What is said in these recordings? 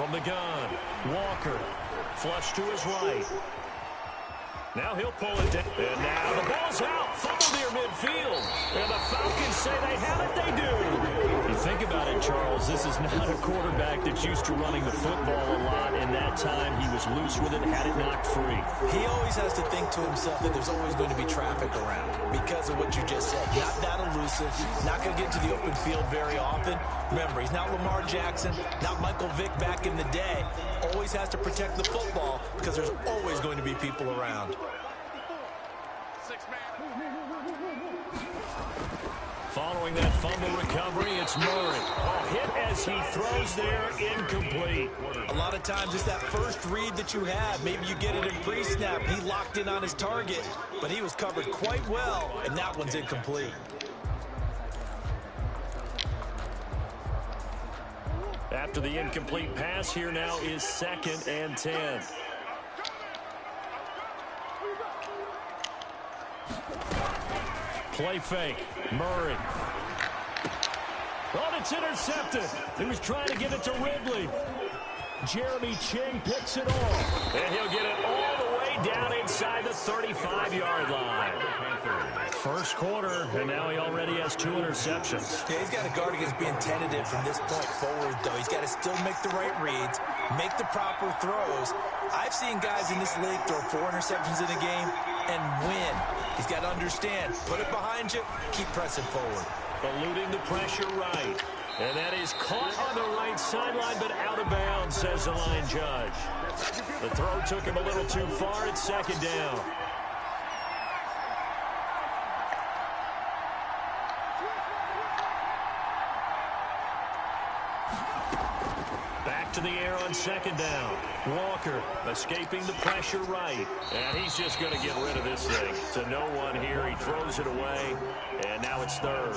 From the gun, Walker. Flush to his right. Now he'll pull it down. And now the ball's out. Fumble near midfield. And the Falcons say they have it. They do. You think about it, Charles. This is not a quarterback that's used to running the football a lot. And that time he was loose with it, had it knocked free. He always has to think to himself that there's always going to be traffic around because of what you just said. Not that elusive. Not going to get to the open field very often. Remember, he's not Lamar Jackson, not Michael Vick back in the day. Always has to protect the football because there's always going to be people around. Following that fumble recovery, it's Murray. Hit as he throws there, incomplete. A lot of times it's that first read that you have. Maybe you get it in pre-snap. He locked in on his target, but he was covered quite well, and that one's incomplete. After the incomplete pass, here now is 2nd and 10. Play fake. Murray. Oh, it's intercepted. He was trying to get it to Ridley. Jeremy Ching picks it off. And he'll get it all the way down inside the 35-yard line. First quarter, and now he already has 2 interceptions. Yeah, he's got to guard against being tentative from this point forward, though. He's got to still make the right reads, make the proper throws. I've seen guys in this league throw 4 interceptions in a game and win. He's got to understand, put it behind you, keep pressing forward. Eluding the pressure right. And that is caught on the right sideline, but out of bounds, says the line judge. The throw took him a little too far. It's 2nd down. Back to the air on 2nd down. Walker escaping the pressure right. And he's just going to get rid of this thing. To no one here. He throws it away. And now it's 3rd.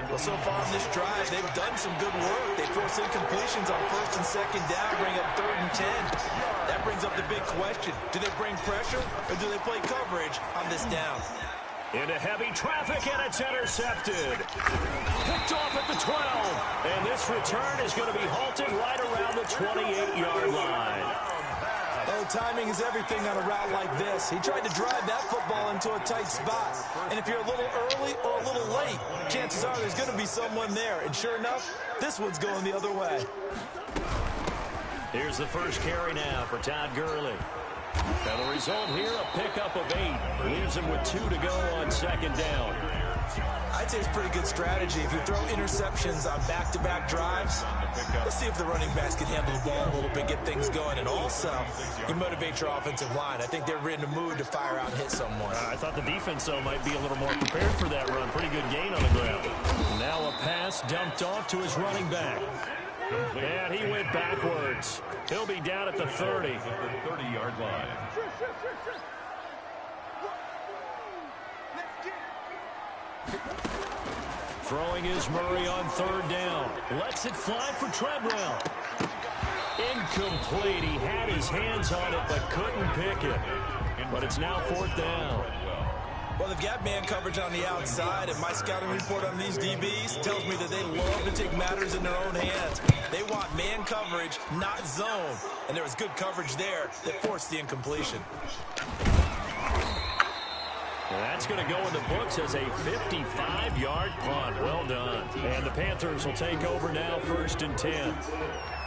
Well, so far in this drive, they've done some good work. They force incompletions on 1st and 2nd down, bring up 3rd and 10. That brings up the big question. Do they bring pressure or do they play coverage on this down? Into heavy traffic, and it's intercepted. Picked off at the 12. And this return is going to be halted right around the 28-yard line. Oh, timing is everything on a route like this. He tried to drive that football into a tight spot. And if you're a little early or a little late, chances are there's going to be someone there. And sure enough, this one's going the other way. Here's the first carry now for Todd Gurley. And the result here, a pickup of 8. Leaves him with 2 to go on 2nd down. I'd say it's pretty good strategy. If you throw interceptions on back-to-back drives, let's see if the running backs can handle the ball a little bit, get things going. And also, you motivate your offensive line. I think they're in the mood to fire out and hit someone. I thought the defense, though, might be a little more prepared for that run. Pretty good gain on the ground. Now a pass dumped off to his running back. And he went backwards. He'll be down at the 30. At the 30-yard line. Throwing is Murray on 3rd down. Lets it fly for Treadwell. Incomplete. He had his hands on it but couldn't pick it. But it's now 4th down. Well, they've got man coverage on the outside, and my scouting report on these DBs tells me that they love to take matters in their own hands. They want man coverage, not zone. And there was good coverage there that forced the incompletion. That's going to go in the books as a 55-yard punt. Well done. And the Panthers will take over now, 1st and 10.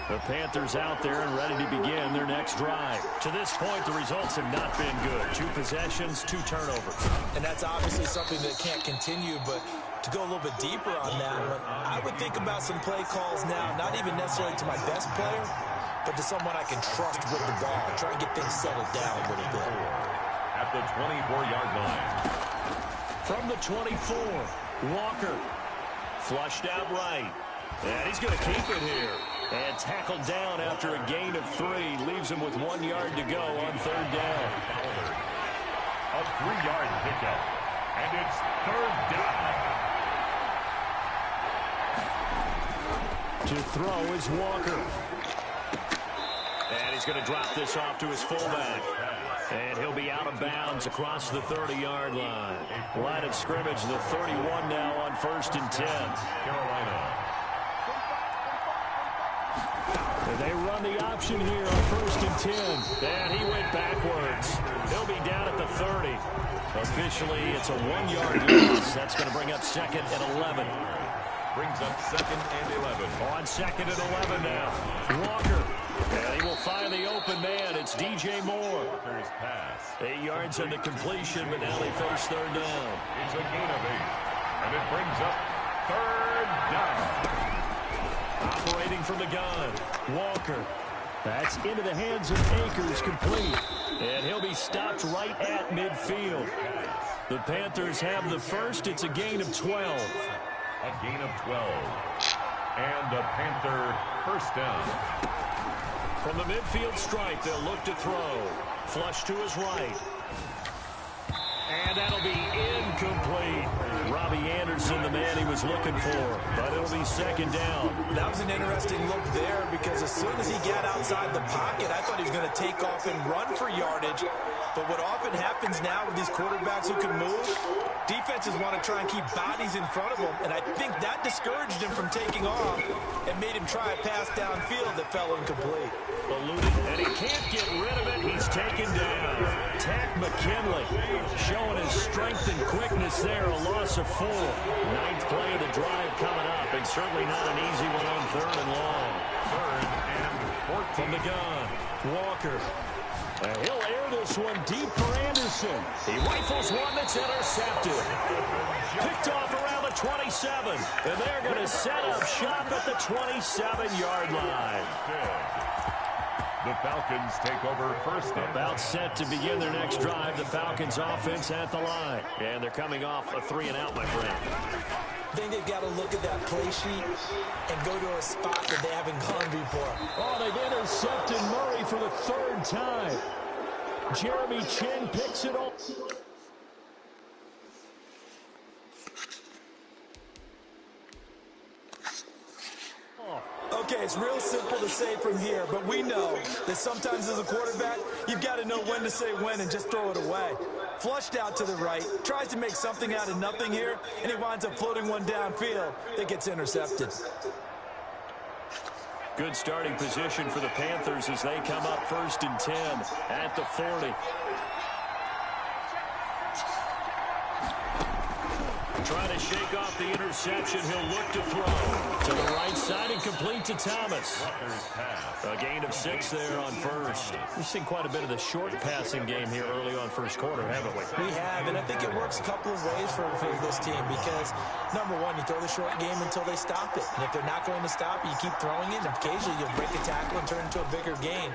The Panthers out there and ready to begin their next drive. To this point, the results have not been good. 2 possessions, 2 turnovers. And that's obviously something that can't continue, but to go a little bit deeper on that one, I would think about some play calls now, not even necessarily to my best player, but to someone I can trust with the ball. Try and get things settled down a little bit. At the 24-yard line. From the 24, Walker. Flushed out right. And he's going to keep it here. And tackled down after a gain of 3. Leaves him with 1 yard to go on 3rd down. A 3-yard pickup. And it's 3rd down. To throw is Walker. And he's going to drop this off to his fullback. And he'll be out of bounds across the 30-yard line. Line of scrimmage, the 31 now on 1st and 10. Carolina. And they run the option here on 1st and 10. And he went backwards. He'll be down at the 30. Officially, it's a 1-yard loss. That's going to bring up 2nd and 11. Brings up 2nd and 11. On 2nd and 11 now. Walker. And he will find the open man. It's DJ Moore. Walker's pass. 8 yards on the completion, but now they face 3rd down. It's a gain of 8. And it brings up 3rd down. Operating from the gun. Walker. That's into the hands of Akers, complete. And he'll be stopped right at midfield. The Panthers have the first. It's a gain of 12. A gain of 12. And the Panther first down. From the midfield stripe, they'll look to throw. Flush to his right. And that'll be incomplete. Robbie Anderson, the man he was looking for. But it'll be 2nd down. That was an interesting look there because as soon as he got outside the pocket, I thought he was going to take off and run for yardage. But what often happens now with these quarterbacks who can move, defenses want to try and keep bodies in front of them. And I think that discouraged him from taking off and made him try a pass downfield that fell incomplete. Eluded, and he can't get rid of it. He's taken down. Tack McKinley showing his strength and quickness there. A loss of 4. 9th play of the drive coming up, and certainly not an easy one on 3rd and long. 3rd and 14. From the gun, Walker. And he'll air this one deep for Anderson. He rifles one that's intercepted. Picked off around the 27. And they're going to set up shop at the 27-yard line. The Falcons take over first down. About set to begin their next drive. The Falcons offense at the line. And they're coming off a 3-and-out, my friend. I think they've got to look at that play sheet and go to a spot that they haven't gone before. Oh, they've intercepted Murray for the 3rd time. Jeremy Chin picks it up. Okay, it's real simple to say from here, but we know that sometimes as a quarterback, you've got to know when to say when and just throw it away. Flushed out to the right, tries to make something out of nothing here, and he winds up floating one downfield that gets intercepted. Good starting position for the Panthers as they come up 1st and 10 at the 40. Trying to shake off the interception. He'll look to throw to the right side and complete to Thomas. A gain of 6 there on 1st. We've seen quite a bit of the short passing game here early on 1st quarter, haven't we? We have, and I think it works a couple of ways for this team because, number one, you throw the short game until they stop it. And if they're not going to stop it, you keep throwing it, and occasionally you'll break a tackle and turn it into a bigger gain.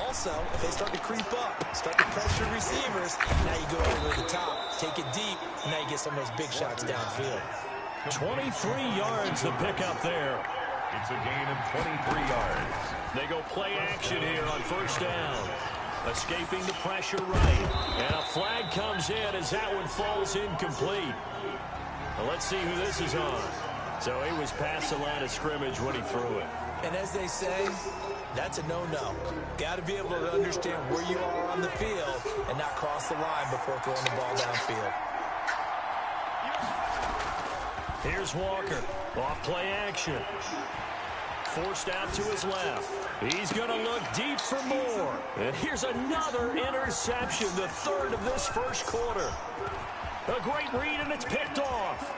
Also, if they start to creep up, start to pressure receivers, now you go over the top, take it deep, and now you get some of those big shots downfield. 23 yards to pick up there. It's a gain of 23 yards. They go play action here on 1st down. Escaping the pressure right. And a flag comes in as that one falls incomplete. Well, let's see who this is on. So he was past the line of scrimmage when he threw it. And as they say, that's a no-no. Got to be able to understand where you are on the field and not cross the line before throwing the ball downfield. Here's Walker. Off play action. Forced out to his left. He's going to look deep for more. And here's another interception, the 3rd of this 1st quarter. A great read, and it's picked off.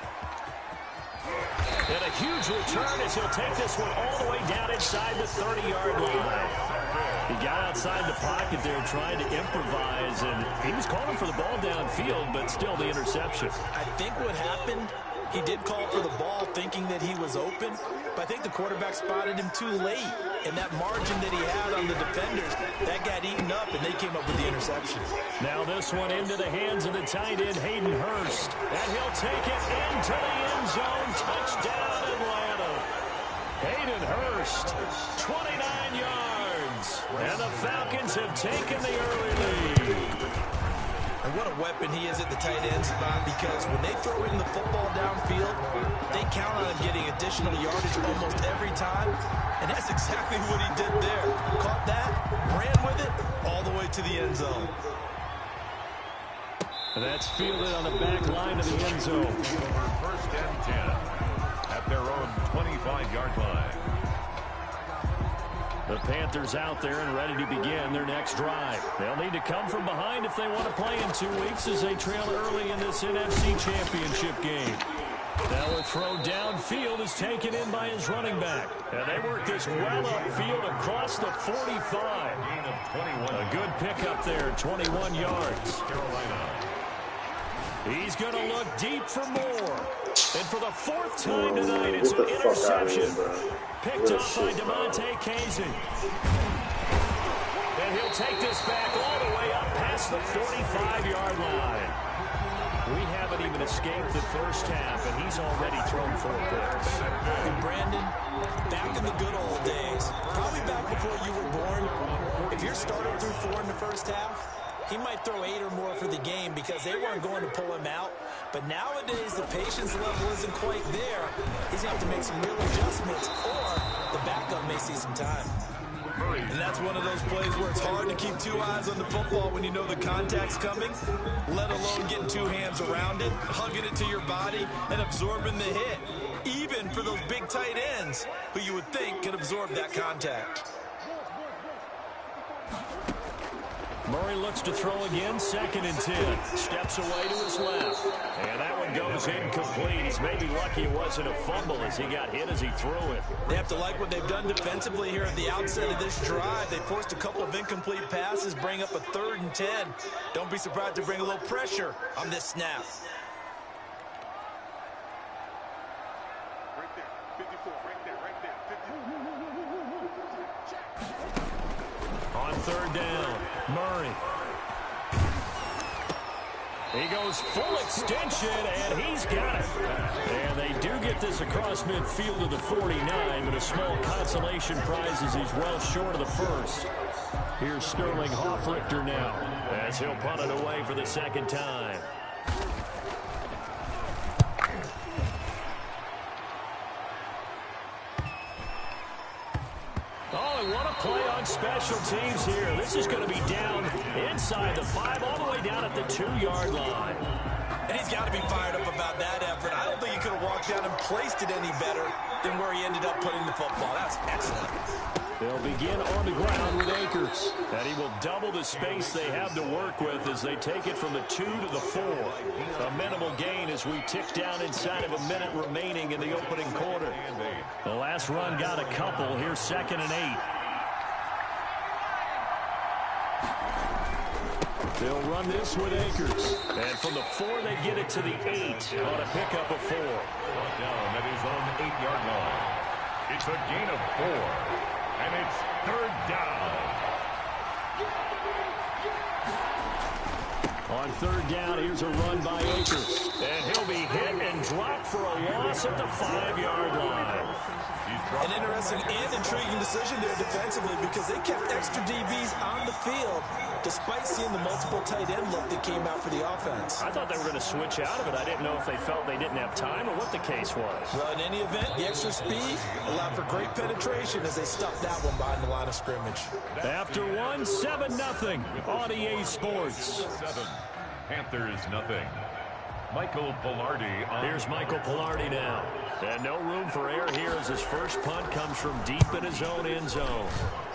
And a huge return as he'll take this one all the way down inside the 30-yard line. He got outside the pocket there trying to improvise, and he was calling for the ball downfield, but still the interception. I think what happened, he did call for the ball thinking that he was open, but I think the quarterback spotted him too late. And that margin that he had on the defenders, that got eaten up, and they came up with the interception. Now this one into the hands of the tight end, Hayden Hurst. And he'll take it into the end zone. Touchdown, Atlanta. Hayden Hurst, 29 yards. And the Falcons have taken the early lead. And what a weapon he is at the tight end spot, because when they throw him the football downfield, they count on him getting additional yardage almost every time. And that's exactly what he did there. Caught that, ran with it, all the way to the end zone. And that's fielded on the back line of the end zone. Over 1st and 10 at their own 25-yard line. The Panthers out there and ready to begin their next drive. They'll need to come from behind if they want to play in 2 weeks as they trail early in this NFC Championship game. Now a throw downfield is taken in by his running back. And they work this well upfield across the 45. A good pickup there, 21 yards. He's going to look deep for more. And for the 4th time tonight, it's an interception. Picked off by DeMonte Casey. And he'll take this back all the way up past the 45-yard line. We haven't even escaped the first half, and he's already thrown 4 picks. And Brandon, back in the good old days, probably back before you were born, if your starter threw 4 in the first half, he might throw 8 or more for the game because they weren't going to pull him out. But nowadays, the patience level isn't quite there. He's going to have to make some real adjustments, or the backup may see some time. And that's one of those plays where it's hard to keep 2 eyes on the football when you know the contact's coming, let alone getting 2 hands around it, hugging it to your body, and absorbing the hit, even for those big tight ends who you would think can absorb that contact. Murray looks to throw again, 2nd and 10. Steps away to his left. And that one goes incomplete. He's maybe lucky it wasn't a fumble as he got hit as he threw it. They have to like what they've done defensively here at the outset of this drive. They forced a couple of incomplete passes, bring up a 3rd and 10. Don't be surprised to bring a little pressure on this snap. Right there, 54, right there, 54. On 3rd down, Murray. He goes full extension, and he's got it. And they do get this across midfield to the 49, but a small consolation prize as he's well short of the first. Here's Sterling Hoffrichter now as he'll punt it away for the 2nd time. Oh, what a play on special teams here. This is going to be down inside the 5, all the way down at the 2-yard line. And he's got to be fired up about that effort. I don't think he could have walked down and placed it any better than where he ended up putting the football. That's excellent. They'll begin on the ground with Akers. And he will double the space they have to work with as they take it from the 2 to the 4. A minimal gain as we tick down inside of a minute remaining in the opening quarter. The last run got a couple. Here's 2nd and 8. They'll run this with Akers. And from the 4, they get it to the 8 on a pickup of 4. Down at his own 8-yard line. It's a gain of 4. And it's 3rd down. On 3rd down, here's a run by Akers. And he'll be hit and dropped for a loss at the 5-yard line. An interesting and intriguing decision there defensively because they kept extra DBs on the field despite seeing the multiple tight end look that came out for the offense. I thought they were going to switch out of it. I didn't know if they felt they didn't have time or what the case was. Well, in any event, the extra speed allowed for great penetration as they stuffed that one behind the line of scrimmage. After 1, 7-0 on EA Sports. 7. Panthers nothing. Michael Pilardi on. Here's Michael Pilardi now. And no room for error here as his first punt comes from deep in his own end zone.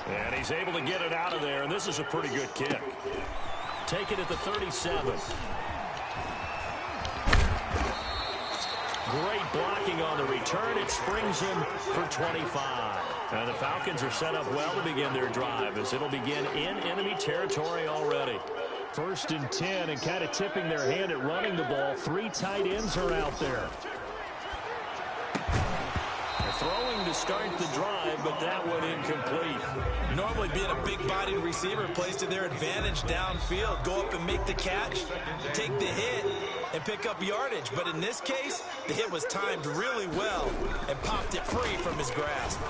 And he's able to get it out of there, and this is a pretty good kick. Take it at the 37. Great blocking on the return. It springs him for 25. And the Falcons are set up well to begin their drive as it'll begin in enemy territory already. 1st and 10, and kind of tipping their hand at running the ball. 3 tight ends are out there. Throwing to start the drive, but that one incomplete. Normally being a big-bodied receiver plays to their advantage downfield. Go up and make the catch, take the hit, and pick up yardage. But in this case, the hit was timed really well and popped it free from his grasp.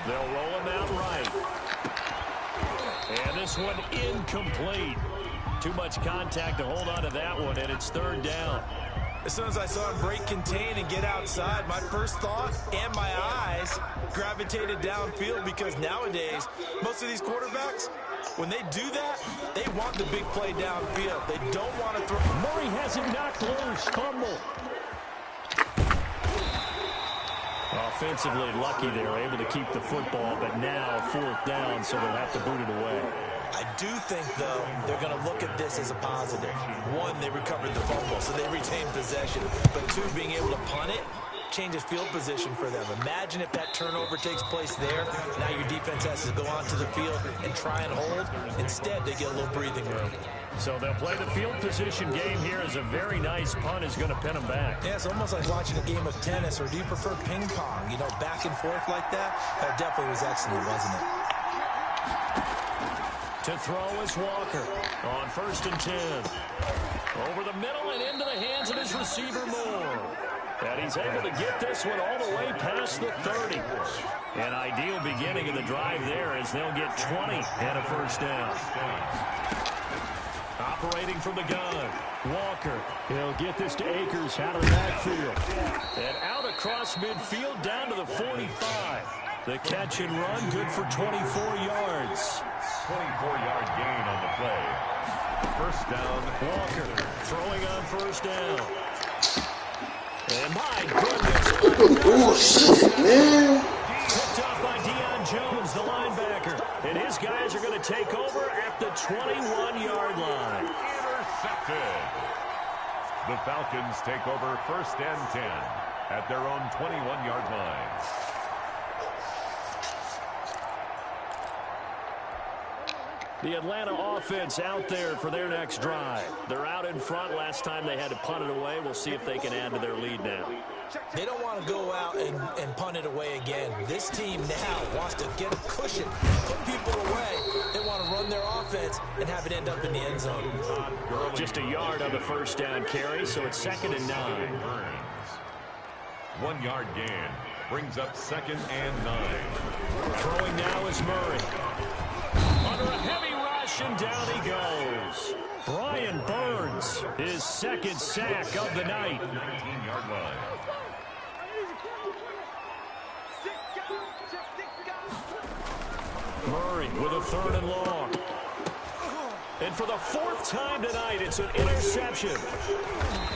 They'll roll him out right. And this one incomplete. Too much contact to hold on to that one, and it's 3rd down. As soon as I saw him break contain and get outside, my first thought and my eyes gravitated downfield because nowadays, most of these quarterbacks, when they do that, they want the big play downfield. They don't want to throw. Murray has it knocked loose. Fumble. A defensively lucky they were able to keep the football, but now 4th down, so they'll have to boot it away. I do think, though, they're going to look at this as a positive. One, they recovered the fumble, so they retained possession. But two, being able to punt it changes field position for them. Imagine if that turnover takes place there. Now your defense has to go onto the field and try and hold. Instead, they get a little breathing room. So they'll play the field position game here as a very nice punt is going to pin them back. Yeah, it's almost like watching a game of tennis, or do you prefer ping pong? You know, back and forth like that? That definitely was excellent, wasn't it? To throw is Walker on 1st and 10. Over the middle and into the hands of his receiver Moore. And he's able to get this one all the way past the 30. An ideal beginning of the drive there as they'll get 20 and a 1st down. Operating from the gun, Walker. He'll get this to Akers out of the backfield. And out across midfield down to the 45. The catch and run good for 24 yards. 24-yard gain on the play. 1st down. Walker throwing on 1st down. And my goodness. Bullshit, man. Picked off by Deion Jones, the linebacker. And his guys are going to take over at the 21-yard line. Intercepted. The Falcons take over 1st and 10 at their own 21-yard line. The Atlanta offense out there for their next drive. They're out in front. Last time they had to punt it away. We'll see if they can add to their lead now. They don't want to go out and punt it away again. This team now wants to get a cushion, put people away. They want to run their offense and have it end up in the end zone. Just a yard on the 1st down carry, so it's 2nd and 9. 1-yard gain brings up 2nd and 9. Throwing now is Murray. Under a heavy rush, and down he goes. Brian Burns, his 2nd sack of the night. 19-yard line. Murray with a 3rd and long. And for the 4th time tonight, it's an interception.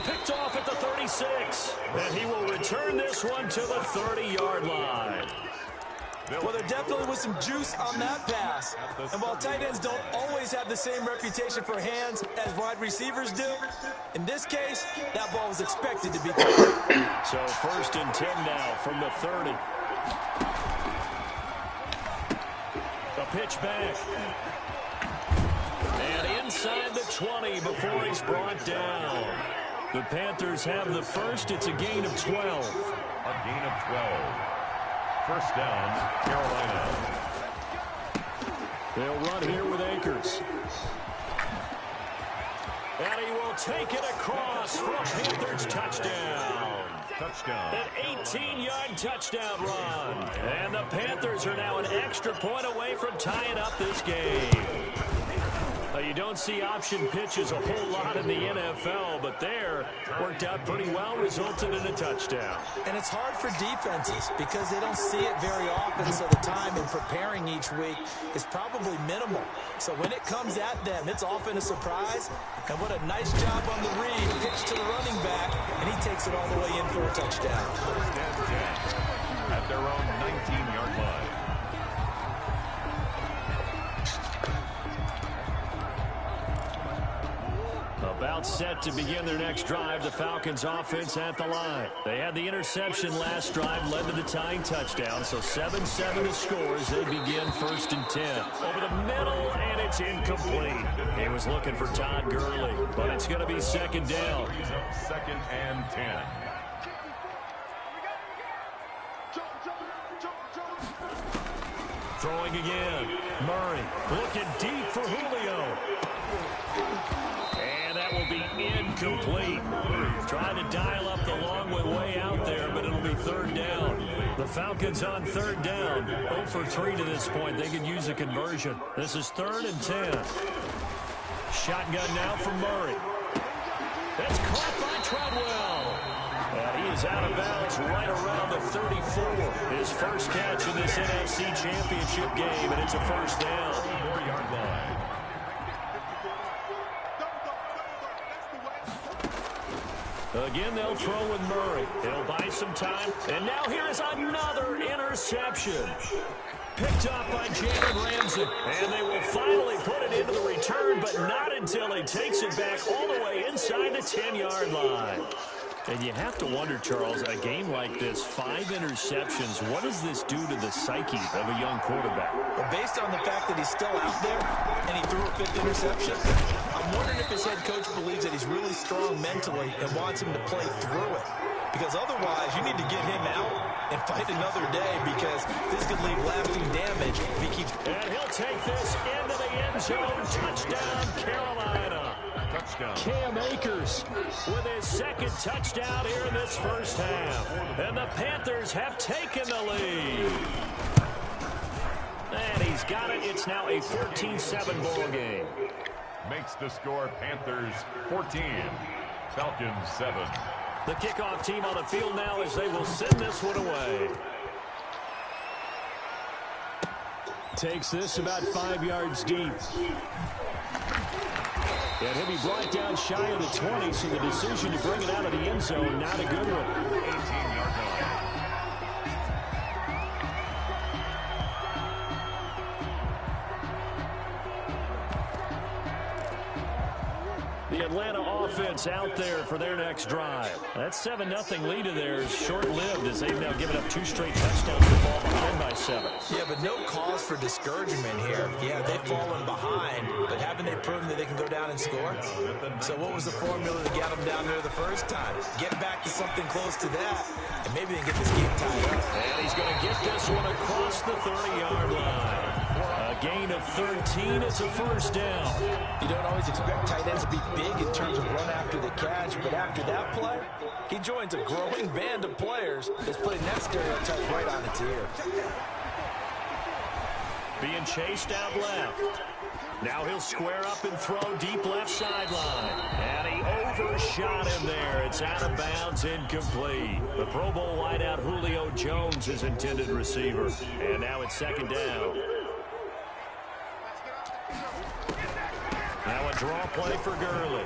Picked off at the 36. And he will return this one to the 30-yard line. Well, there definitely was some juice on that pass. And while tight ends don't always have the same reputation for hands as wide receivers do, in this case, that ball was expected to be caught. So 1st and 10 now from the 30. A pitch back. And inside the 20 before he's brought down. The Panthers have the first. It's a gain of 12. A gain of 12. 1st down, Carolina. They'll run here with Akers. And he will take it across for a Panthers touchdown. Touchdown. An 18-yard touchdown run. And the Panthers are now an extra point away from tying up this game. You don't see option pitches a whole lot in the NFL, but there worked out pretty well, resulted in a touchdown. And it's hard for defenses because they don't see it very often, so the time in preparing each week is probably minimal. So when it comes at them, it's often a surprise. And what a nice job on the read. Pitch to the running back, and he takes it all the way in for a touchdown. 1st and 10 at their own 19-yard line. About set to begin their next drive, the Falcons offense at the line. They had the interception last drive, led to the tying touchdown, so 7-7 to score as they begin 1st and 10. Over the middle, and it's incomplete. He was looking for Todd Gurley, but it's going to be 2nd down. 2nd and 10. Throwing again. Murray looking deep for Julio. And that will be incomplete. Trying to dial up the long way out there, but it'll be 3rd down. The Falcons on 3rd down. 0 for 3 to this point. They could use a conversion. This is 3rd and 10. Shotgun now from Murray. That's caught by Treadwell. And he is out of bounds right around the 34. His first catch in this NFC Championship game, and it's a 1st down. 4-yard line. Again, they'll throw with Murray. He'll buy some time. And now here is another interception. Picked up by Jalen Ramsey. And they will finally put it into the return, but not until he takes it back all the way inside the 10-yard line. And you have to wonder, Charles, a game like this, 5 interceptions, what does this do to the psyche of a young quarterback? Well, based on the fact that he's still out there and he threw a 5th interception, I'm wondering if his head coach believes that he's really strong mentally and wants him to play through it. Because otherwise, you need to get him out and fight another day, because this could leave lasting damage if he keeps... And he'll take this into the end zone. Touchdown, Carolina. Touchdown. Cam Akers with his 2nd touchdown here in this first half. And the Panthers have taken the lead. And he's got it. It's now a 14-7 ball game. Makes the score Panthers 14, Falcons 7. The kickoff team on the field now as they will send this one away. Takes this about 5 yards deep. And he'll be brought down shy of the 20, so the decision to bring it out of the end zone, not a good one. 18-yard line. The Atlanta offense out there for their next drive. That 7-0 lead of theirs short-lived as they've now given up 2 straight touchdowns to fall behind by 7. Yeah, but no cause for discouragement here. Yeah, they've fallen behind, but haven't they proven that they can go down and score? So what was the formula to get them down there the first time? Get back to something close to that, and maybe they can get this game tied up. And he's going to get this one across the 30-yard line. A gain of 13. It's a first down. You don't always expect tight ends to be big in terms of run after the catch, but after that play, he joins a growing band of players that's putting that stereotype right on its ear. Being chased out left. Now he'll square up and throw deep left sideline. And he overshot him there. It's out of bounds, incomplete. The Pro Bowl wideout Julio Jones is intended receiver. And now it's 2nd down. Now a draw play for Gurley.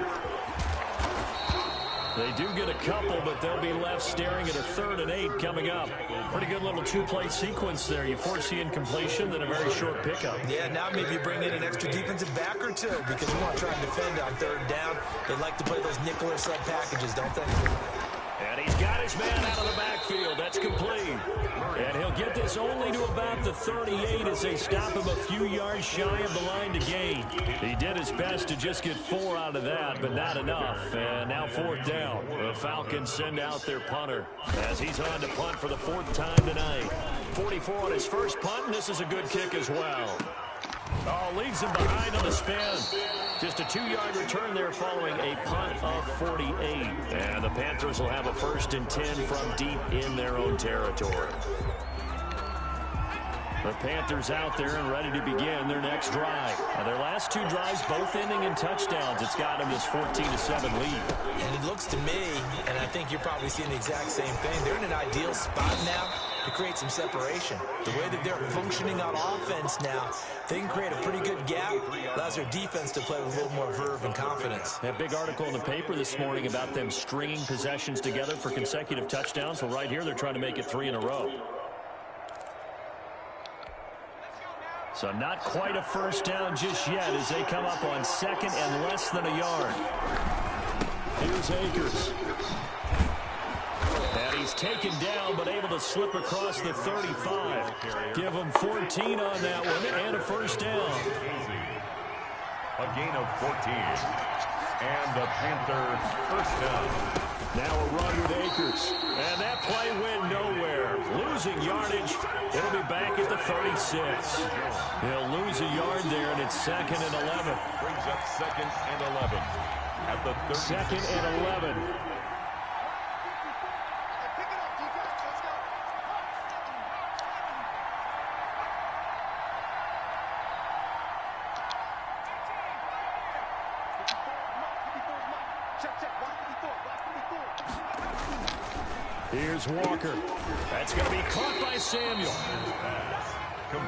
They do get a couple, but they'll be left staring at a 3rd and 8 coming up. Pretty good little 2-play sequence there. You force the incompletion, then a very short pickup. Yeah, now maybe you bring in an extra defensive back or two, because you want to try and defend on 3rd down. They like to play those nickel or sub packages, don't they? And he's got his man out of the backfield. That's complete. And he'll get this only to about the 38 as they stop him a few yards shy of the line to gain. He did his best to just get 4 out of that, but not enough. And now 4th down. The Falcons send out their punter as he's on to punt for the 4th time tonight. 44 on his first punt, and this is a good kick as well. Oh, leaves him behind on the spin. Just a 2-yard return there following a punt of 48. And the Panthers will have a 1st and 10 from deep in their own territory. The Panthers out there and ready to begin their next drive. Now, their last 2 drives both ending in touchdowns. It's got them this 14-7 lead. And it looks to me, and I think you're probably seeing the exact same thing, they're in an ideal spot now to create some separation. The way that they're functioning on offense now, they can create a pretty good gap. Allows their defense to play with a little more verve and confidence. That big article in the paper this morning about them stringing possessions together for consecutive touchdowns. Well, right here, they're trying to make it 3 in a row. So not quite a first down just yet as they come up on 2nd and less than a yard. Here's Akers. And he's taken down but able to slip across the 35. Give him 14 on that one and a first down. A gain of 14. And the Panthers first down. Now a run with Akers. And that play went nowhere. Losing yardage. It'll be back at the 36. He'll lose a yard there, and it's 2nd and 11. Brings up 2nd and 11. At the 30. 2nd and 11. Here's Walker. That's going to be caught by Samuel.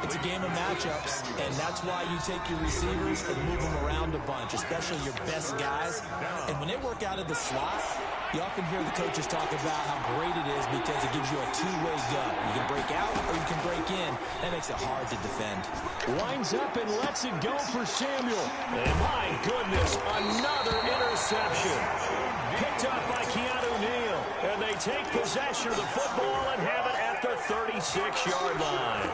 It's a game of matchups, and that's why you take your receivers and move them around a bunch, especially your best guys. And when they work out of the slot, You often hear the coaches talk about how great it is because it gives you a two-way go. You can break out or you can break in. That makes it hard to defend. Winds up and lets it go for Samuel. And my goodness, another interception. Picked up by Keanu Neal. And they take possession of the football and have it at the 36-yard line.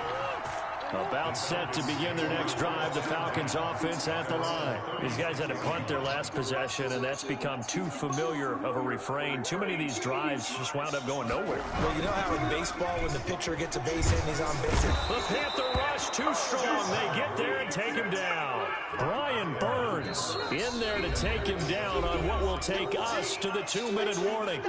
About set to begin their next drive, the Falcons offense at the line. These guys had to punt their last possession, and that's become too familiar of a refrain. Too many of these drives just wound up going nowhere. Well, you know how in baseball when the pitcher gets a base hit and he's on base? The Panther rush too strong. They get there and take him down. Brian Burns in there to take him down on what will take us to the 2-minute warning.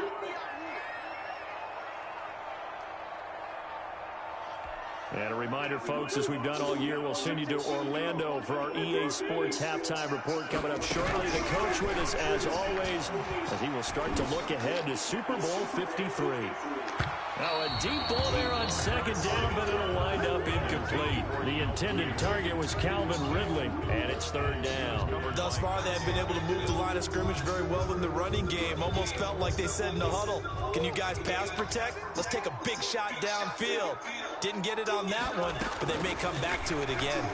And a reminder, folks, as we've done all year, we'll send you to Orlando for our EA Sports halftime report coming up shortly. The coach with us, as always, as he will start to look ahead to Super Bowl 53. Now a deep ball there on second down, but it'll wind up incomplete. The intended target was Calvin Ridley, and it's third down. Thus far, they have been able to move the line of scrimmage very well in the running game. Almost felt like they said in the huddle, can you guys pass protect? Let's take a big shot downfield. Didn't get it on that one, but they may come back to it again.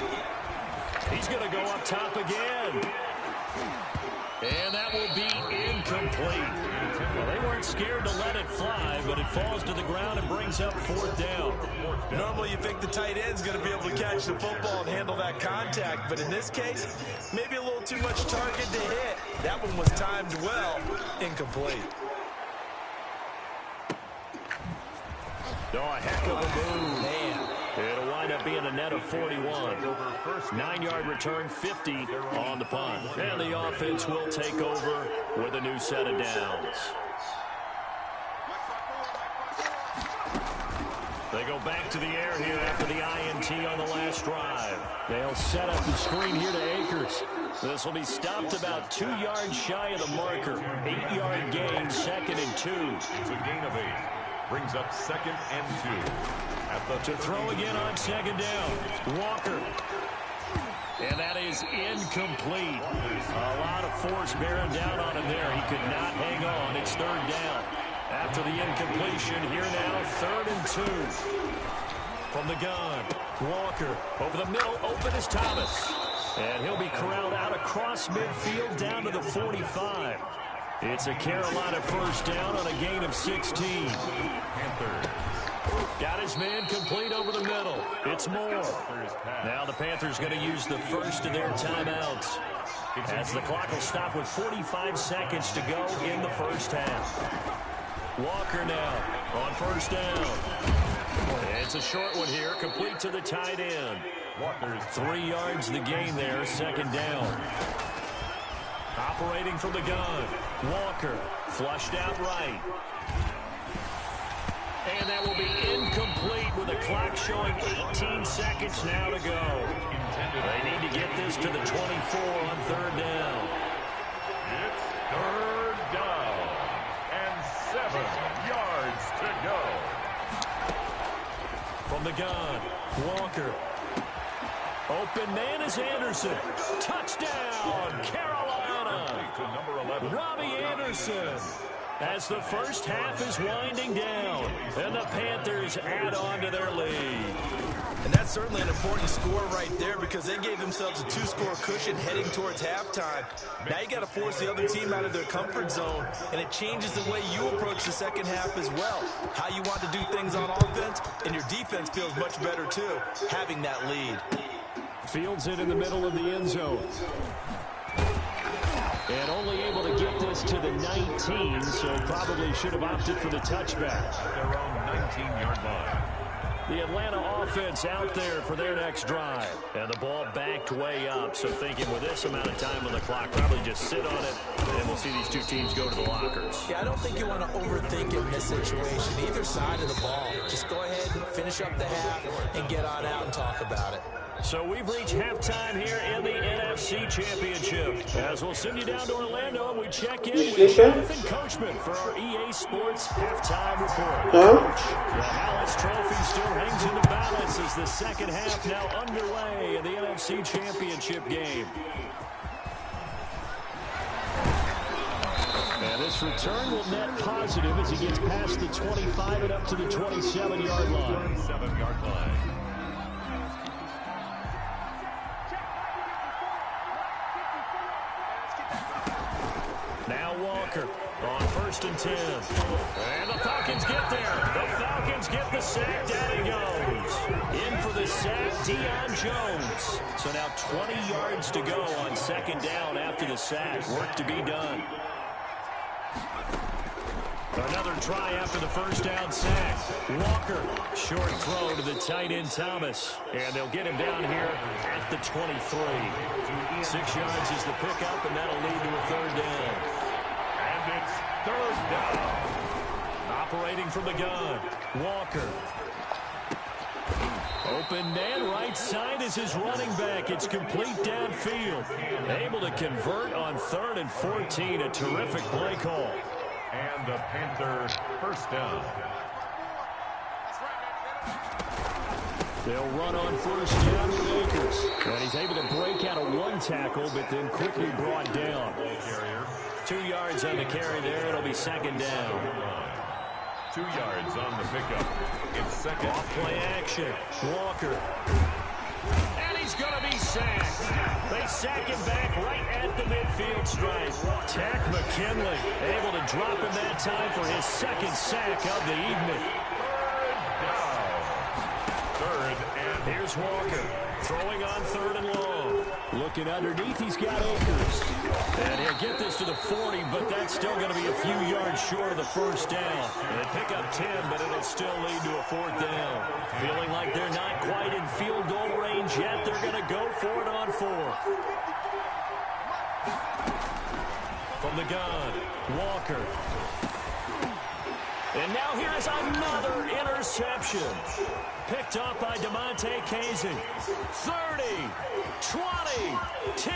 He's going to go up top again. And that will be incomplete. Well, they weren't scared to let it fly, but it falls to the ground and brings up fourth down. Normally you think the tight end's going to be able to catch the football and handle that contact, but in this case, maybe a little too much target to hit. That one was timed well. Incomplete. Oh, a heck of a move. Man. It'll wind up being a net of 41. 9-yard return, 50 on the punt. And the offense will take over with a new set of downs. They go back to the air here after the INT on the last drive. They'll set up the screen here to Akers. This will be stopped about 2 yards shy of the marker. 8-yard gain, 2nd and 2. It's a gain of 8. Brings up 2nd and 2. To throw again on second down. Walker. And that is incomplete. A lot of force bearing down on him there. He could not hang on. It's third down. After the incompletion, here now, 3rd and 2. From the gun, Walker over the middle, open is Thomas. And he'll be corralled out across midfield down to the 45. It's a Carolina first down on a gain of 16. Panther. Got his man complete over the middle. It's Moore. Now the Panthers going to use the first of their timeouts, as the clock will stop with 45 seconds to go in the first half. Walker now on first down. It's a short one here, complete to the tight end. 3 yards the gain there, 2nd down. Operating from the gun, Walker flushed out right. And that will be incomplete with the clock showing 18 seconds now to go. They need to get this to the 24 on 3rd down. It's 3rd down and 7 yards to go. From the gun, Walker. Open man is Anderson. Touchdown, Carolina. To number 11. Robbie Anderson. As the first half is winding down, and the Panthers add on to their lead. And that's certainly an important score right there, because they gave themselves a 2-score cushion heading towards halftime. Now you got to force the other team out of their comfort zone, and it changes the way you approach the second half as well. How you want to do things on offense, and your defense feels much better too, having that lead. Fields it in the middle of the end zone. And only able to get this to the 19, so probably should have opted for the touchback. Their own 19-yard line. The Atlanta offense out there for their next drive. And the ball backed way up, so thinking with this amount of time on the clock, probably just sit on it, and we'll see these two teams go to the lockers. Yeah, I don't think you want to overthink it in this situation, either side of the ball. Just go ahead and finish up the half and get on out and talk about it. So we've reached halftime here in the NFC Championship. As we'll send you down to Orlando, and we check in with Jonathan Coachman for our EA Sports halftime report. Coach, the Hallis Trophy still hangs in the balance as the second half now underway in the NFC Championship game. And This return will net positive as he gets past the 25 and up to the 27-yard line. 27-yard line. Now Walker on 1st and 10. And the Falcons get there. The Falcons get the sack. Down he goes. In for the sack, Deion Jones. So now 20 yards to go on 2nd down after the sack. Work to be done. Another try after the 1st down sack. Walker, short throw to the tight end Thomas. And they'll get him down here at the 23. 6 yards is the pickup, and that'll lead to a 3rd down. And it's 3rd down. Operating from the gun, Walker. Open man, right side is his running back. It's complete downfield. Able to convert on 3rd and 14. A terrific play call. And the Panther 1st down. They'll run on 1st down with Akers. And he's able to break out of 1 tackle, but then quickly brought down. 2 yards on the carry there. It'll be 2nd down. 2 yards on the pickup. It's 2nd. Off play action. Walker. And he's going to be sacked. They sack him back right at the midfield stripe. Tack McKinley able to drop him that time for his 2nd sack of the evening. 3rd and Here's Walker throwing on 3rd and long. Looking underneath, he's got Akers. And he'll get this to the 40, but that's still going to be a few yards short of the 1st down. They pick up 10, but it'll still lead to a 4th down. Feeling like they're not quite in field goal range yet. They're going to go for it on 4th. From the gun, Walker. And now here is another interception. Picked up by DeMonte Casey. 30, 20, 10.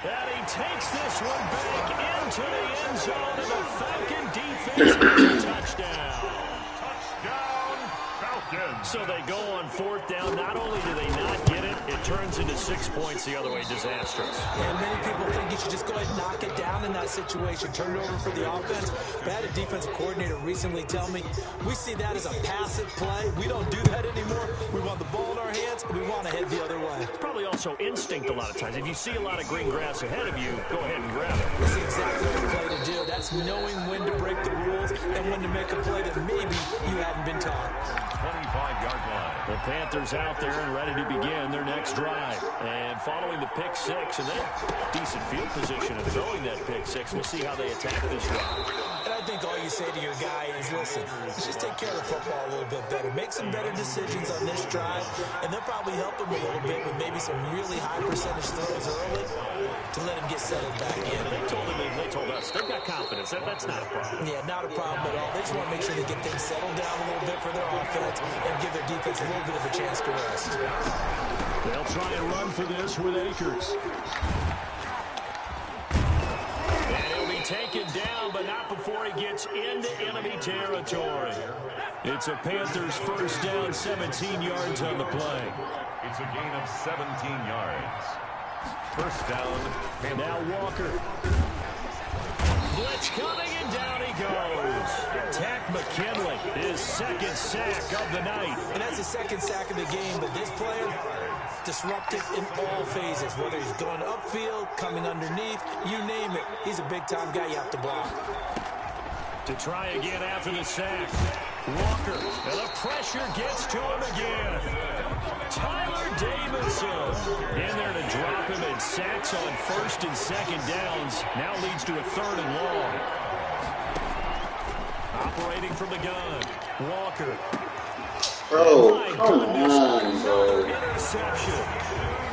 And he takes this one back into the end zone. And the Falcon defense makes a touchdown. touchdown, Falcons. So they go on 4th down. Not only do they not get it, it turns into 6 points the other way. Disastrous. And many people think you should just go ahead and knock it down in that situation. Turn it over for the offense. But I had a defensive coordinator recently tell me, we see that as a passive play. We don't do that anymore. We want the ball in our hands, and we want to head the other way. It's probably also instinct a lot of times. If you see a lot of green grass ahead of you, go ahead and grab it. That's exactly what the play to do. That's knowing when to break the rules and when to make a play that maybe you haven't been taught. 25-yard line. The Panthers out there and ready to begin their next drive. And following the pick 6, and then decent field position of throwing that pick 6. We'll see how they attack this drive. And I think all you say to your guy is, listen, let's just take care of the football a little bit better. Make some better decisions on this drive, and they'll probably help him a little bit with maybe some really high percentage throws early to let him get settled back in. They told us they've got confidence. That's not a problem. Yeah, not a problem at all. They just want to make sure they get things settled down a little bit for their offense and give their defense a little bit of a chance to rest. They'll try and run for this with Akers. And he'll be taken down, but not before he gets into enemy territory. It's a Panthers 1st down, 17 yards on the play. It's a gain of 17 yards. 1st down. And now Walker. Blitz coming, and down he goes. Tack McKinley, his 2nd sack of the night. And that's the 2nd sack of the game, but this player, disruptive in all phases, whether he's going upfield, coming underneath, you name it. He's a big-time guy you have to block. To try again after the sack. Walker, and the pressure gets to him again. Tyler Davison in there to drop him, and sacks on 1st and 2nd downs. Now leads to a 3rd and long. Operating from the gun, Walker. Bro, come on, bro. Interception.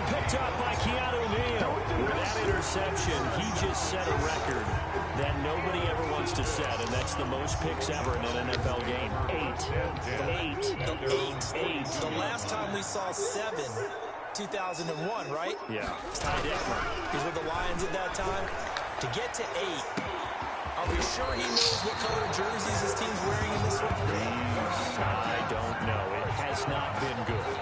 Picked up by Keanu Neal. With that interception, he just set a record that nobody ever wants to set, and that's the most picks ever in an NFL game. 8. The last time we saw 7, 2001, right? Yeah. He's with the Lions at that time. To get to 8, are we sure he knows what color jerseys his team's wearing in this one? I don't know. It has not been good.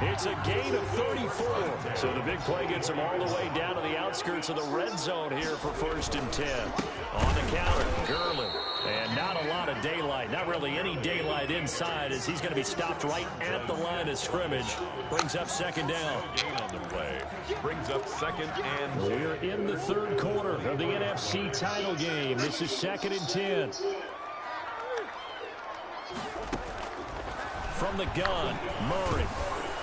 It's a gain of 34. So the big play gets him all the way down to the outskirts of the red zone here for 1st and 10. On the counter, Gurley. And not a lot of daylight, not really any daylight inside, as he's going to be stopped right at the line of scrimmage. Brings up second down. Gain on the play. Brings up second and We're in the third quarter of the NFC title game. This is 2nd and 10. From the gun, Murray.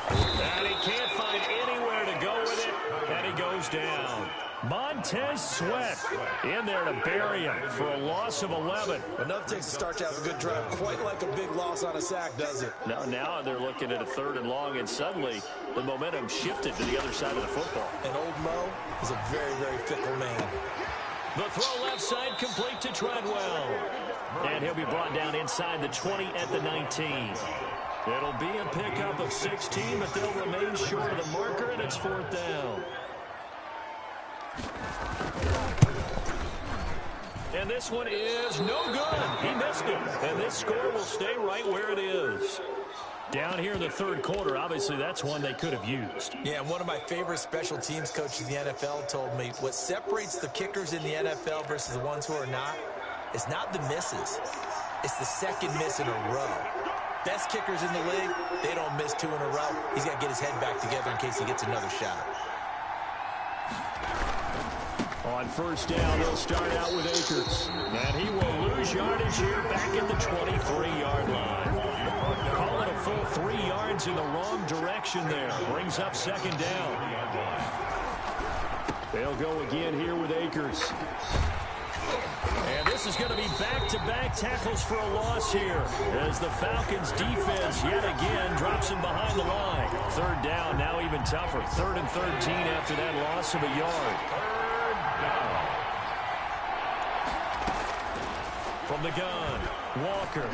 And he can't find anywhere to go with it, and he goes down. Montez Sweat in there to bury him for a loss of 11. Enough takes to start to have a good drive. Quite like a big loss on a sack, does it? Now they're looking at a 3rd and long, and suddenly the momentum shifted to the other side of the football. And old Mo is a very, very fickle man. The throw left side complete to Treadwell. And he'll be brought down inside the 20 at the 19. It'll be a pickup of 16, but they'll remain short of the marker, and it's 4th down. And this one is no good. He missed it. And this score will stay right where it is. Down here in the third quarter, obviously that's one they could have used. Yeah, and one of my favorite special teams coaches in the NFL told me what separates the kickers in the NFL versus the ones who are not is not the misses. It's the second miss in a row. Best kickers in the league, they don't miss 2 in a row. He's got to get his head back together in case he gets another shot. On first down, they'll start out with Akers. And he will lose yardage here back at the 23-yard line. Call it a full 3 yards in the wrong direction there. Brings up second down. They'll go again here with Akers. And this is going to be back-to-back tackles for a loss here as the Falcons defense yet again drops him behind the line. 3rd down, now even tougher. 3rd and 13 after that loss of a yard. From the gun, Walker.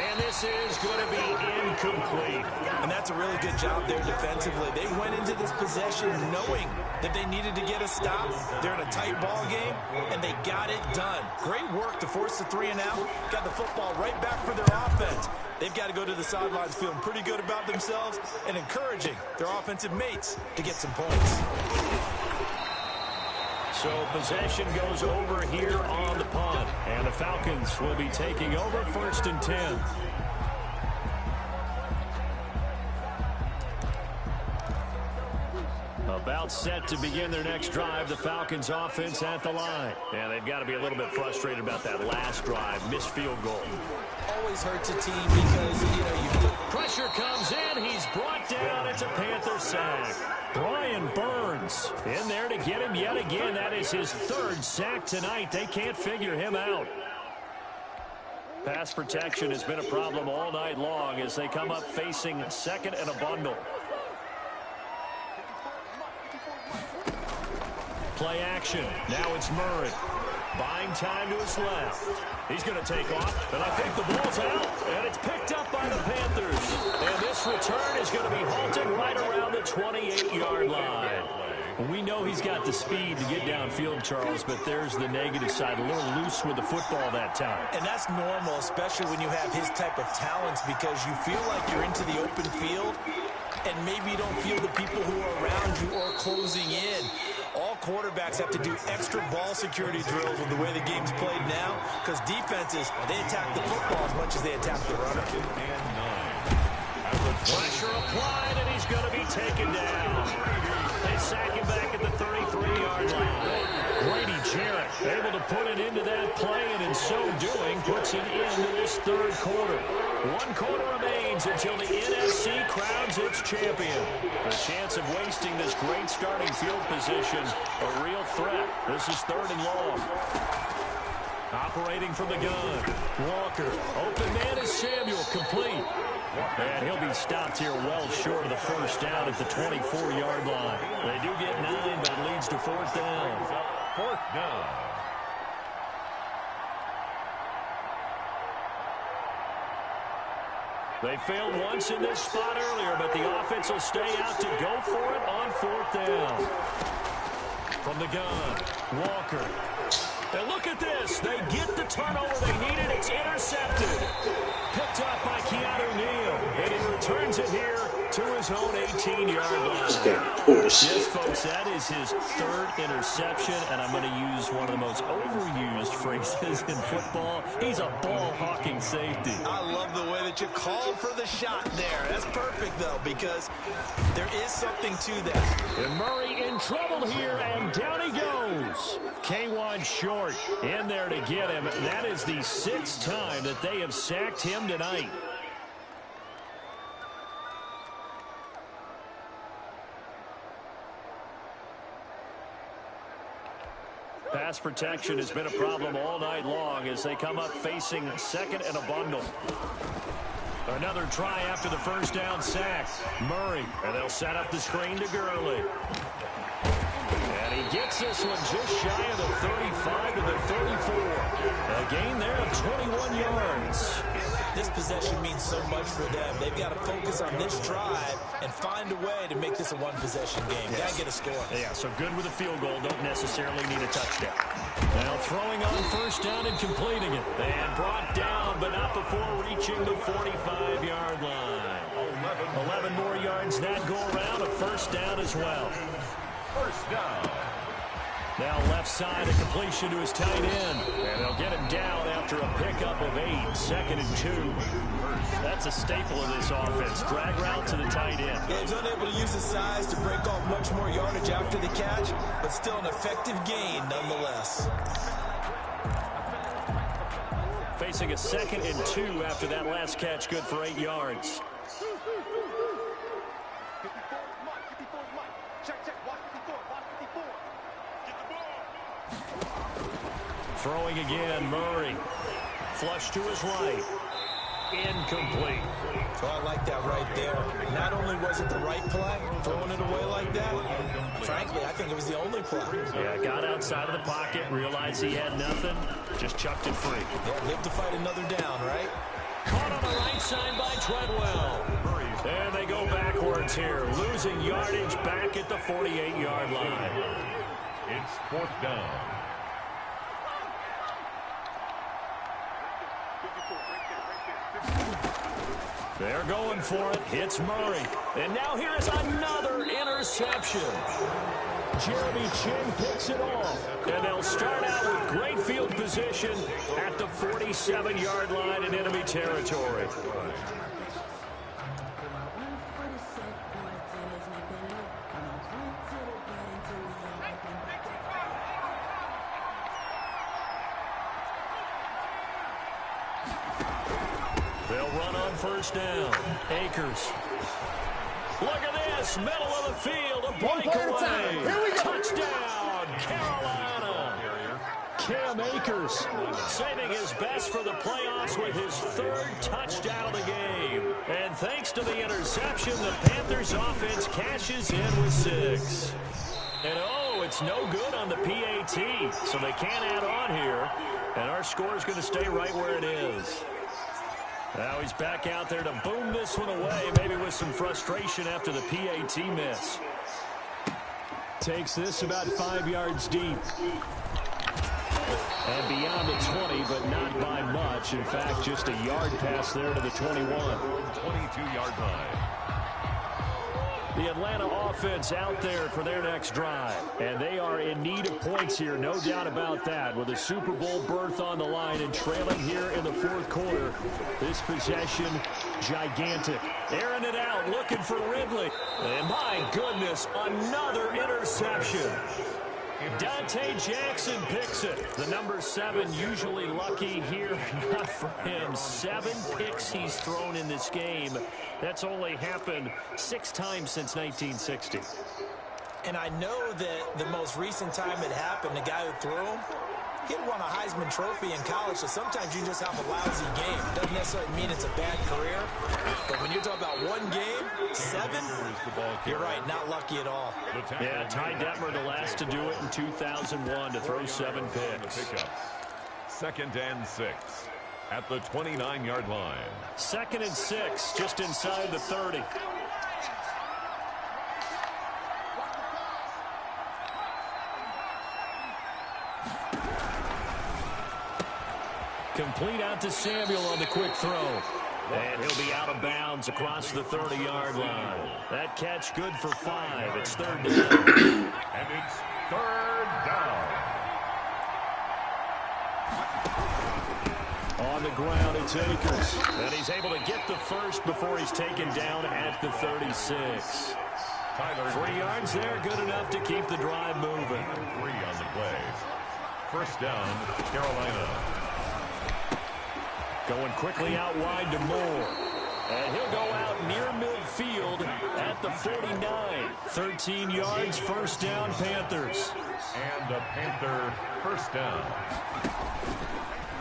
And this is going to be incomplete. And that's a really good job there defensively. They went into this possession knowing that they needed to get a stop. They're in a tight ball game, and they got it done. Great work to force the 3 and out. Got the football right back for their offense. They've got to go to the sidelines feeling pretty good about themselves and encouraging their offensive mates to get some points. So possession goes over here on the punt. And the Falcons will be taking over 1st and 10. About set to begin their next drive, the Falcons offense at the line. And they've got to be a little bit frustrated about that last drive, missed field goal. Always hurts a team because, Pressure comes in, he's brought down, it's a Panther sack. Brian Burns in there to get him yet again. That is his 3rd sack tonight. They can't figure him out. Pass protection has been a problem all night long as they come up facing 2nd and a bundle. Play action. Now it's Murray. Buying time to his left. He's going to take off, and I think the ball's out, and it's picked up by the Panthers. And this return is going to be halted right around the 28-yard line. We know he's got the speed to get downfield, Charles, but there's the negative side. A little loose with the football that time. And that's normal, especially when you have his type of talents, because you feel like you're into the open field, and maybe you don't feel the people who are around you or closing in. All quarterbacks have to do extra ball security drills with the way the game's played now, because defenses, they attack the football as much as they attack the runner. Pressure applied, and he's going to be taken down. They sack him back at the 33-yard line. Grady Jarrett able to put it into that play, and in so doing, puts it into this 3rd quarter. 1 quarter remains until the NFC crowns its champion. The chance of wasting this great starting field position, a real threat. This is 3rd and long. Operating from the gun, Walker. Open man is Samuel, complete. And he'll be stopped here well short of the 1st down at the 24-yard line. They do get 9, but it leads to 4th down. 4th down. They failed once in this spot earlier, but the offense will stay out to go for it on 4th down. From the gun, Walker. And look at this. They get the turnover they needed. It's intercepted. Picked up by Keanu Neal. And he returns it here to his own 18-yard line. Yes, folks, that is his third interception, and I'm going to use one of the most overused phrases in football. He's a ball-hawking safety. I love the way that you called for the shot there. That's perfect, though, because there is something to that. And Murray in trouble here, and down he goes. K1 short in there to get him. That is the 6th time that they have sacked him tonight. Pass protection has been a problem all night long as they come up facing second and a bundle. Another try after the first down sack. Murray, and they'll set up the screen to Gurley. And he gets this one just shy of the 35 to the 34. A gain there of 21 yards. This possession means so much for them. They've got to focus on this drive and find a way to make this a one-possession game. Yes. Got to get a score. Yeah, so good with a field goal. Don't necessarily need a touchdown. Now throwing on first down and completing it. And brought down, but not before reaching the 45-yard line. 11 more yards that go around. A first down as well. First down. Now left side, a completion to his tight end. And they'll get him down after a pickup of 8. 2nd and 2. That's a staple of this offense. Drag route to the tight end. Yeah, he's unable to use his size to break off much more yardage after the catch, but still an effective gain nonetheless. Facing a 2nd and 2 after that last catch, good for 8 yards. Throwing again, Murray. Flush to his right. Incomplete. So I like that right there. Not only was it the right play, throwing it away like that, frankly, I think it was the only play. Yeah, got outside of the pocket, realized he had nothing, just chucked it free. Yeah, live to fight another down, right? Caught on the right side by Treadwell. And they go backwards here, losing yardage back at the 48-yard line. It's 4th down. They're going for it. Hits Murray. And now here is another interception. Jeremy Chin picks it off. And they'll start out with great field position at the 47-yard line in enemy territory. They'll run on first down. Akers. Look at this. Middle of the field. A breakaway. Touchdown, Carolina. Cam Akers saving his best for the playoffs with his 3rd touchdown of the game. And thanks to the interception, the Panthers offense cashes in with 6. And oh, it's no good on the PAT. So they can't add on here. And our score is going to stay right where it is. Now he's back out there to boom this one away, maybe with some frustration after the PAT miss. Takes this about 5 yards deep. And beyond the 20, but not by much. In fact, just a yard pass there to the 21. 22-yard line. The Atlanta offense out there for their next drive. And they are in need of points here, no doubt about that. With a Super Bowl berth on the line and trailing here in the 4th quarter. This possession, gigantic. Airing it out, looking for Ridley. And my goodness, another interception. Dante Jackson picks it. The number 7 usually lucky here. Not for him. 7 picks he's thrown in this game. That's only happened 6 times since 1960. And I know that the most recent time it happened, the guy who threw him, he had won a Heisman Trophy in college, so sometimes you just have a lousy game. Doesn't necessarily mean it's a bad career. But when you're talking about 1 game, 7, you're right, not lucky at all. Yeah, Ty Detmer, the last to do it in 2001, to throw 7 picks. 2nd and 6 at the 29-yard line. 2nd and 6, just inside the 30. Complete out to Samuel on the quick throw. And he'll be out of bounds across the 30-yard line. That catch good for 5. It's third down. And it's third down. On the ground, it's Akers. And he's able to get the first before he's taken down at the 36. 3 yards there, good enough to keep the drive moving. 3 on the play. First down, Carolina. Going quickly out wide to Moore. And he'll go out near midfield at the 49. 13 yards, first down, Panthers. And a Panther first down.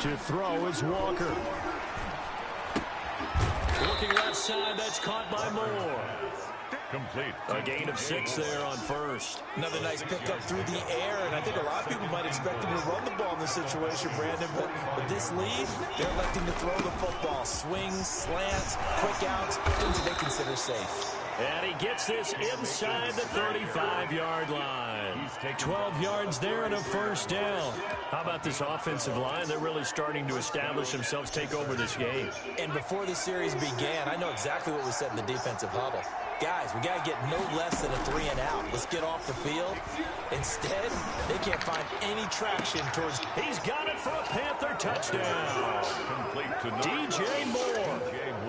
To throw is Walker. Looking left side, that's caught by Moore. Complete. A gain of 6 there on first. Another nice pickup through the air, and I think a lot of people might expect him to run the ball in this situation, Brandon, but with this lead, they're electing to throw the football. Swings, slants, quick outs, things that they consider safe. And he gets this inside the 35-yard line. 12 yards there and a first down. How about this offensive line? They're really starting to establish themselves, take over this game. And before the series began, I know exactly what was said in the defensive huddle. Guys, we got to get no less than a 3 and out. Let's get off the field. Instead, they can't find any traction towards... He's got it for a Panther touchdown. Complete to DJ Moore,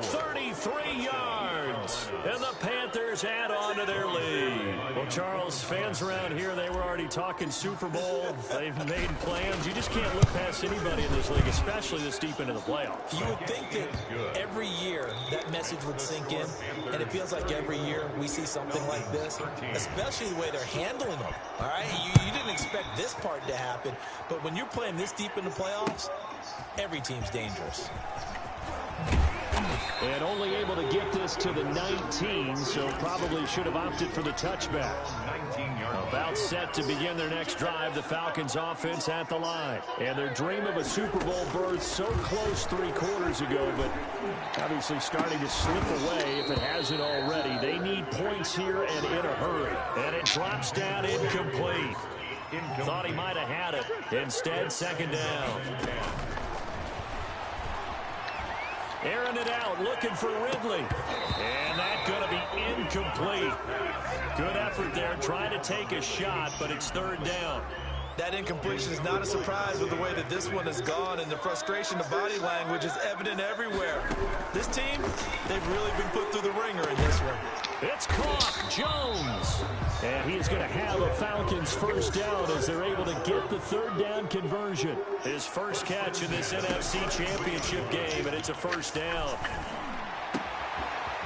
33 yards. And the Panthers add on to their lead. Well, Charles, fans around here, they were already talking Super Bowl. They've made plans. You just can't look past anybody in this league, especially this deep into the playoffs. You would think that every year that message would sink in, and it feels like every year we see something like this, especially the way they're handling them. All right, you didn't expect this part to happen, but when you're playing this deep in the playoffs, every team's dangerous. And only able to get this to the 19, so probably should have opted for the touchback. 19 yards. About set to begin their next drive, the Falcons offense at the line. And their dream of a Super Bowl berth so close 3 quarters ago, but obviously starting to slip away if it hasn't already. They need points here and in a hurry. And it drops down incomplete. Thought he might have had it. Instead, second down. Airing it out, looking for Ridley. And that's going to be incomplete. Good effort there, trying to take a shot, but it's third down. That incompletion is not a surprise with the way that this one has gone, and the frustration of body language is evident everywhere. This team, they've really been put through the ringer in this one. It's caught, Jones. And he is going to have a Falcons first down as they're able to get the third down conversion. His first catch in this NFC Championship game, and it's a first down.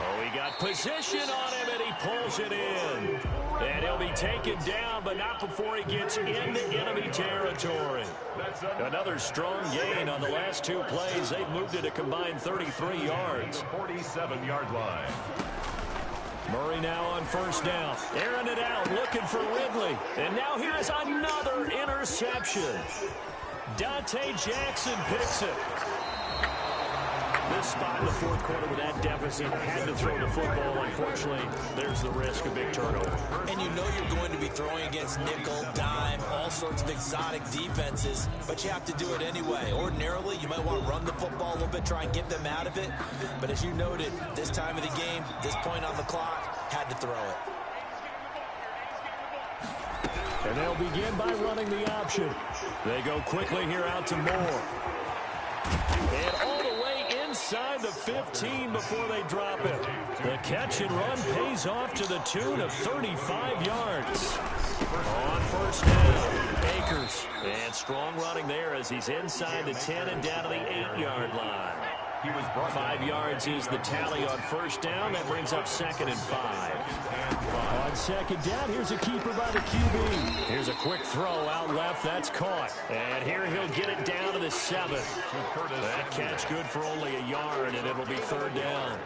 Oh, he got position on him, and he pulls it in. And he'll be taken down, but not before he gets into enemy territory. Another strong gain on the last 2 plays. They've moved it a combined 33 yards. 47-yard line. Murray now on first down. Airing it out, looking for Ridley. And now here's another interception. Dante Jackson picks it. This spot in the fourth quarter with that deficit, had to throw the football. Unfortunately, there's the risk of big turnover. And you know you're going to be throwing against nickel, dime, all sorts of exotic defenses, but you have to do it anyway. Ordinarily, you might want to run the football a little bit, try and get them out of it. But as you noted, this time of the game, this point on the clock, had to throw it. And they'll begin by running the option. They go quickly here out to Moore. And all the way inside the 15 before they drop it. The catch and run pays off to the tune of 35 yards. On first down, Akers. And strong running there as he's inside the 10 and down to the 8-yard line. 5 yards is the tally on first down. That brings up 2nd and 5. On second down, here's a keeper by the QB. Here's a quick throw out left. That's caught. And here he'll get it down to the 7. That catch good for only a yard, and it'll be third down.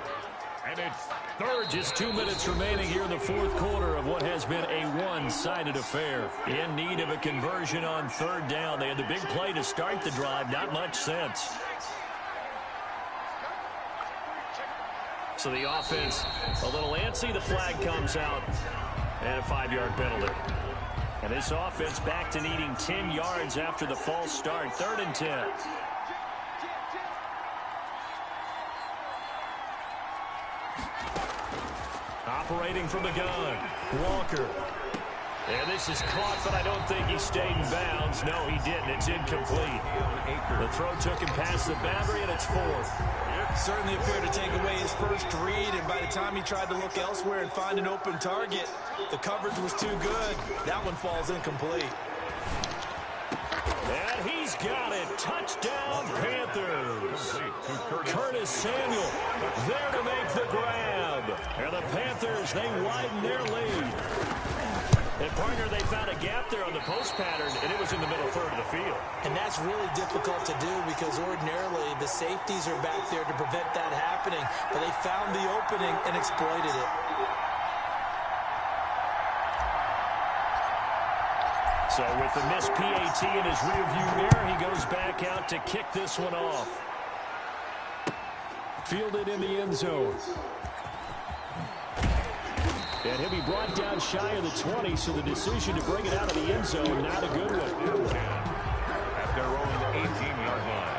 And it's third. Just 2 minutes remaining here in the fourth quarter of what has been a one-sided affair. In need of a conversion on third down. They had the big play to start the drive. Not much sense. So the offense a little antsy. The flag comes out and a 5-yard penalty. And this offense back to needing 10 yards after the false start. 3rd and 10. Operating from the gun, Walker. And this is caught, but I don't think he stayed in bounds. No, he didn't. It's incomplete. The throw took him past the boundary, and it's fourth. Certainly appeared to take away his first read, and by the time he tried to look elsewhere and find an open target, the coverage was too good. That one falls incomplete. And he's got it. Touchdown, Panthers. Curtis Samuel there to make the grab. And the Panthers, they widen their lead. And, partner, they found a gap there on the post pattern, and it was in the middle third of the field. And that's really difficult to do because ordinarily the safeties are back there to prevent that happening. But they found the opening and exploited it. So with the missed PAT in his rearview mirror, he goes back out to kick this one off. Fielded in the end zone. And he'll be brought down shy of the 20, so the decision to bring it out of the end zone, not a good one. At their own 18-yard line.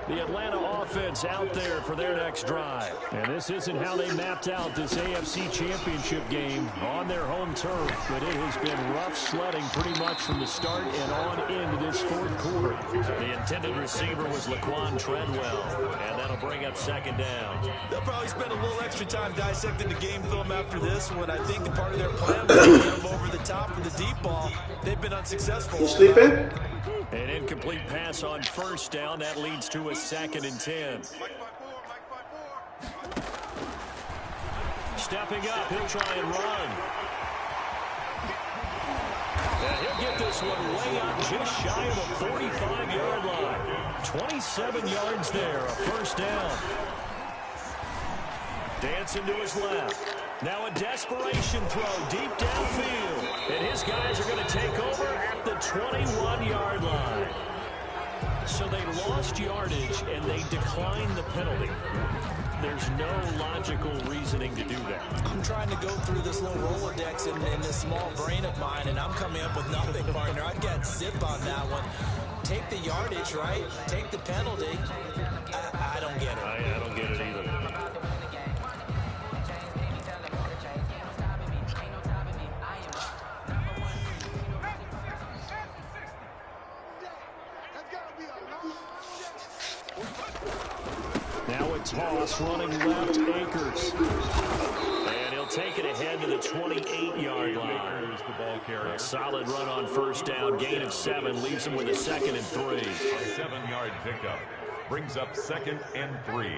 The Atlanta offense out there for their next drive. And this isn't how they mapped out this AFC Championship game on their home turf, but it has been rough sledding pretty much from the start and on into this fourth quarter. The intended receiver was Laquan Treadwell, and that'll bring up second down. They'll probably spend a little extra time dissecting the game film after this one. I think the part of their plan was to get them over the top for the deep ball. They've been unsuccessful. You sleeping? An incomplete pass on first down. That leads to a 2nd and 10. Stepping up, he'll try and run. And he'll get this one way up just shy of the 45-yard line. 27 yards there, a first down. Dancing to his left. Now a desperation throw deep downfield. And his guys are going to take over at the 21-yard line. So they lost yardage, and they declined the penalty. There's no logical reasoning to do that. I'm trying to go through this little Rolodex in this small brain of mine, and I'm coming up with nothing, partner. I've got zip on that one. Take the yardage, right? Take the penalty. I don't get it. I don't get it either. Now a toss running left, Akers. And he'll take it ahead to the 28-yard line. The ball carrier. A solid run on first down. Gain of 7 leaves him with a 2nd and 3. A 7-yard pickup brings up 2nd and 3.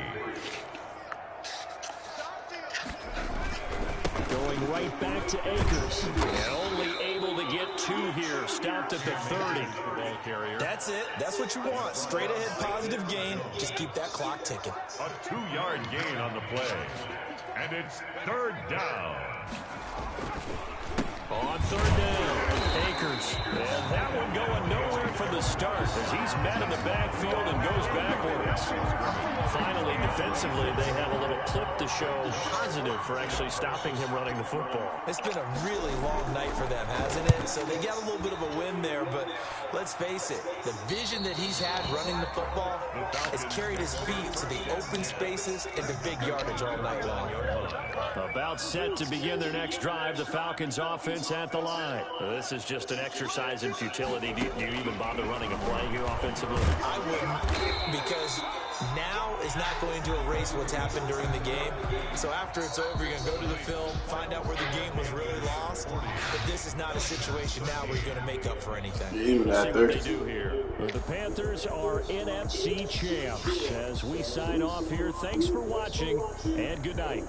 Going right back to Akers. And only able to get 2 here. Stopped at the 30. Ball carrier. That's it. That's what you want. Straight ahead positive gain. Just keep that clock ticking. A 2-yard gain on the play. And it's 3rd down. On 3rd down, Akers. And that one going nowhere from the start as he's met in the backfield and goes backwards. Finally, defensively, they have a little clip to show positive for actually stopping him running the football. It's been a really long night for them, hasn't it? So they got a little bit of a win there, but let's face it, the vision that he's had running the football has carried his feet to the open spaces and the big yardage all night long. About set to begin their next drive, the Falcons offense at the line. This is just an exercise in futility. Do you even bother running a play here offensively? I wouldn't, because now is not going to erase what's happened during the game. So after it's over, you're going to go to the film, find out where the game was really lost. But this is not a situation now where you're going to make up for anything. We'll see what they do here. The Panthers are NFC champs. As we sign off here, thanks for watching, and good night.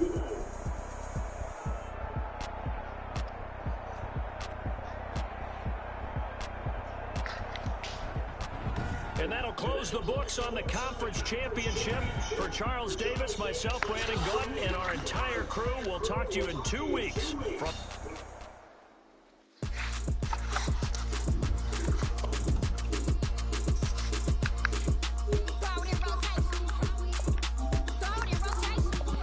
And that'll close the books on the conference championship. For Charles Davis, myself, Brandon Gordon, and our entire crew, we'll talk to you in 2 weeks from